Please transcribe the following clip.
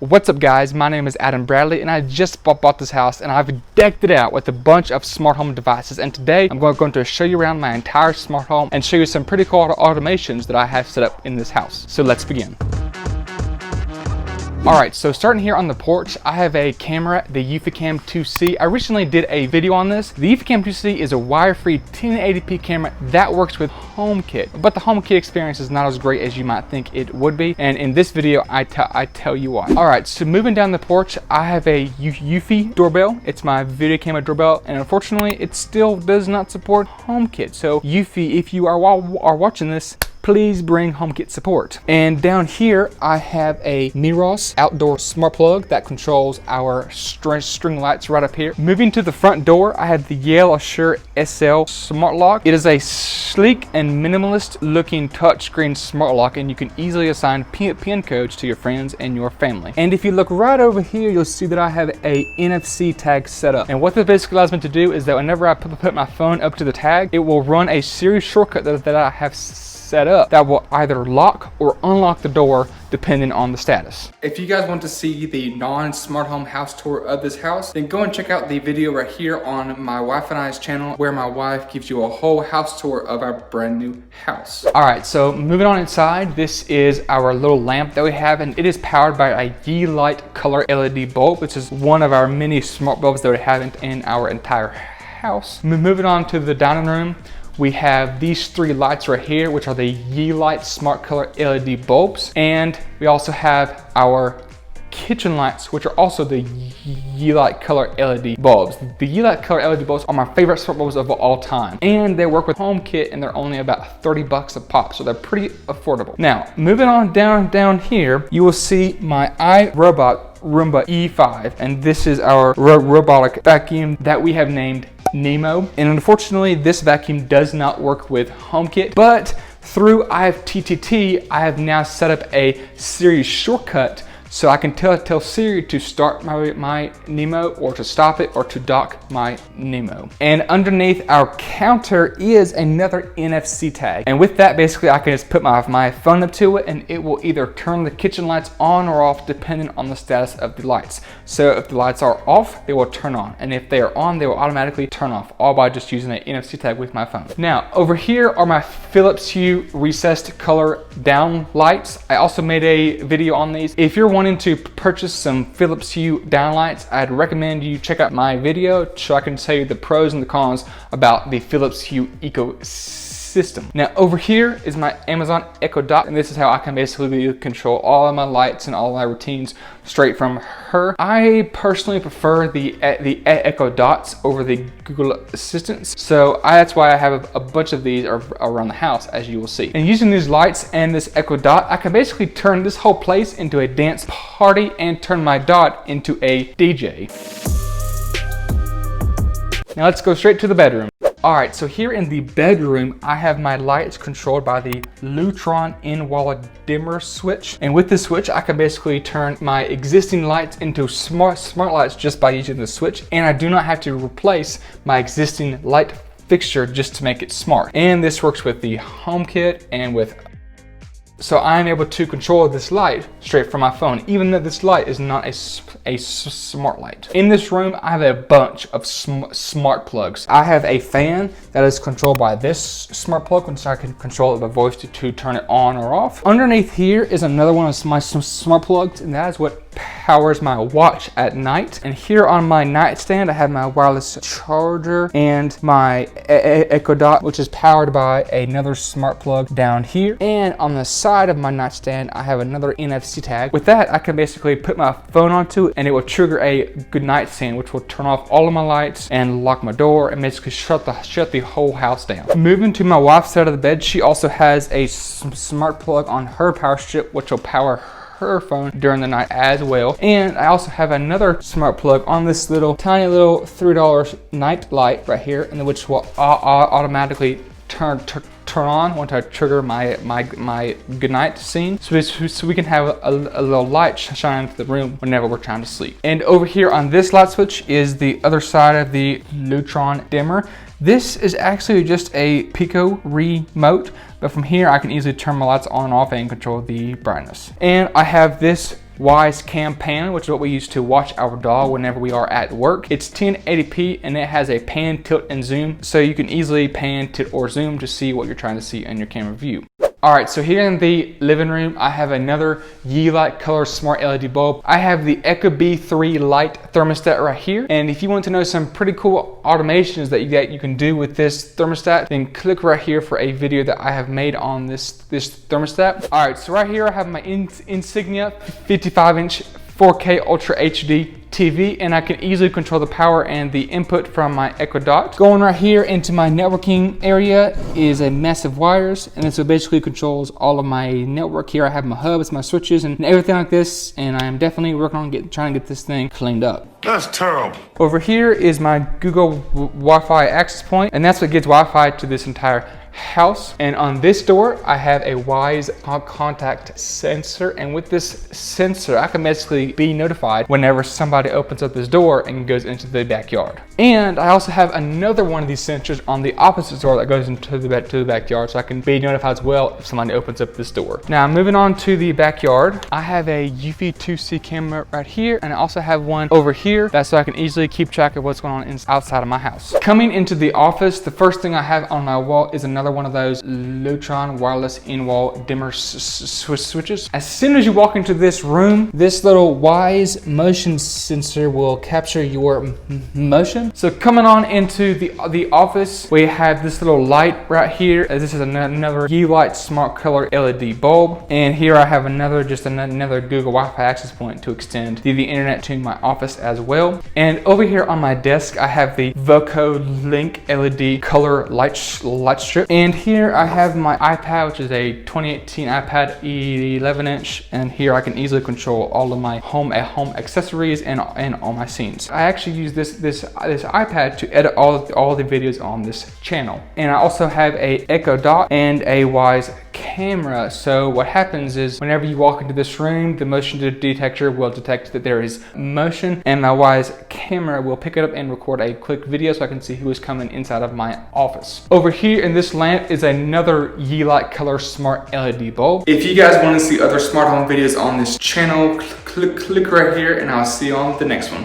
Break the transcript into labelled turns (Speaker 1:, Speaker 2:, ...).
Speaker 1: What's up guys, my name is Adam Bradley and I just bought this house and I've decked it out with a bunch of smart home devices, and today I'm going to show you around my entire smart home and show you some pretty cool automations that I have set up in this house. So let's begin. Alright, so starting here on the porch, I have a camera, the EufyCam 2C. I recently did a video on this. The EufyCam 2C is a wire-free 1080p camera that works with HomeKit, but the HomeKit experience is not as great as you might think it would be, and in this video I tell you why. Alright, so moving down the porch, I have a Eufy doorbell. It's my video camera doorbell, and unfortunately it still does not support HomeKit. So Eufy, if you are watching this, please bring HomeKit support. And down here, I have a MINIMALIST outdoor smart plug that controls our string lights right up here. Moving to the front door, I have the Yale Assure SL smart lock. It is a sleek and minimalist looking touchscreen smart lock, and you can easily assign pin codes to your friends and your family. And if you look right over here, you'll see that I have a NFC tag set up. And what this basically allows me to do is that whenever I put my phone up to the tag, it will run a series shortcut that I have set up that will either lock or unlock the door depending on the status. If you guys want to see the non-smart home house tour of this house, then go and check out the video right here on my wife and I's channel, where my wife gives you a whole house tour of our brand new house. All right, so moving on inside, this is our little lamp that we have, and it is powered by a Yale color LED bulb, which is one of our many smart bulbs that we have in our entire house. Moving on to the dining room, we have these three lights right here, which are the Yale Smart Color LED bulbs. And we also have our kitchen lights, which are also the Yale Color LED bulbs. The Yale Color LED bulbs are my favorite smart bulbs of all time. And they work with HomeKit, and they're only about 30 bucks a pop, so they're pretty affordable. Now, moving on down here, you will see my iRobot Roomba E5. And this is our robotic vacuum that we have named Nemo. And unfortunately, this vacuum does not work with HomeKit, but through IFTTT, I have now set up a Siri shortcut so I can tell Siri to start my Nemo, or to stop it, or to dock my Nemo. And underneath our counter is another NFC tag. And with that, basically I can just put my phone up to it, and it will either turn the kitchen lights on or off depending on the status of the lights. So if the lights are off, they will turn on. And if they are on, they will automatically turn off, all by just using an NFC tag with my phone. Now, over here are my Philips Hue recessed color down lights. I also made a video on these. If you're wanting to purchase some Philips Hue downlights, I'd recommend you check out my video so I can tell you the pros and the cons about the Philips Hue ecosystem. Now over here is my Amazon Echo Dot, and this is how I can basically control all of my lights and all of my routines straight from her. I personally prefer the Echo Dots over the Google Assistants, so that's why I have a bunch of these around the house, as you will see. And using these lights and this Echo Dot, I can basically turn this whole place into a dance party and turn my dot into a DJ. Now let's go straight to the bedroom. Alright, so here in the bedroom, I have my lights controlled by the Lutron in-wall dimmer switch. And with this switch, I can basically turn my existing lights into smart lights just by using the switch. And I do not have to replace my existing light fixture just to make it smart. And this works with the HomeKit and with... So I'm able to control this light straight from my phone, even though this light is not a smart light. In this room, I have a bunch of smart plugs. I have a fan that is controlled by this smart plug, so I can control it by voice to turn it on or off. Underneath here is another one of my smart plugs, and that is what powers my watch at night. And here on my nightstand, I have my wireless charger and my Echo Dot, which is powered by another smart plug down here. And on the side of my nightstand, I have another NFC tag. With that, I can basically put my phone onto it, and it will trigger a good night scene, which will turn off all of my lights and lock my door and basically shut the whole house down. Moving to my wife's side of the bed, she also has a smart plug on her power strip, which will power her phone during the night as well. And I also have another smart plug on this tiny little $3 night light right here, and which will automatically turn on once I trigger my goodnight scene, so we can have a little light shine into the room whenever we're trying to sleep. And over here on this light switch is the other side of the Lutron dimmer. This is actually just a Pico remote, but from here I can easily turn my lights on and off and control the brightness. And I have this Wise Cam Pan, which is what we use to watch our dog whenever we are at work. It's 1080p and it has a pan, tilt, and zoom, so you can easily pan, tilt, or zoom to see what you're trying to see in your camera view. All right, so here in the living room, I have another Yale color smart LED bulb. I have the Ecobee 3 light thermostat right here. And if you want to know some pretty cool automations that you can do with this thermostat, then click right here for a video that I have made on this thermostat. All right, so right here I have my Insignia 55-inch 4K Ultra HD TV, and I can easily control the power and the input from my Echo Dot. Going right here into my networking area is a mess of wires, and this basically controls all of my network. Here I have my hubs, my switches, and everything like this, and I am definitely working on trying to get this thing cleaned up.
Speaker 2: That's terrible.
Speaker 1: Over here is my Google Wi-Fi access point, and that's what gives Wi-Fi to this entire house. And on this door I have a Wise contact sensor, and with this sensor I can basically be notified whenever somebody opens up this door and goes into the backyard. And I also have another one of these sensors on the opposite door that goes into the backyard, so I can be notified as well if somebody opens up this door. Now moving on to the backyard, I have a Eufy 2C camera right here, and I also have one over here, that's so I can easily keep track of what's going on outside of my house. Coming into the office, the first thing I have on my wall is another one of those Lutron wireless in-wall dimmer switches. As soon as you walk into this room, this little Wise motion sensor will capture your motion. So coming on into the office, we have this little light right here. This is another Yale smart color LED bulb, and here I have another Google Wi-Fi access point to extend the internet to my office as well. And over here on my desk, I have the Voco Link LED color light strip. And here I have my iPad, which is a 2018 iPad 11-inch, and here I can easily control all of my home accessories and all my scenes. I actually use this iPad to edit all the videos on this channel. And I also have a Echo Dot and a Wise camera. So what happens is whenever you walk into this room, the motion detector will detect that there is motion, and my Wise camera will pick it up and record a quick video so I can see who is coming inside of my office. Over here in this lamp is another Yale color smart LED bulb. If you guys want to see other smart home videos on this channel, click right here, and I'll see you on the next one.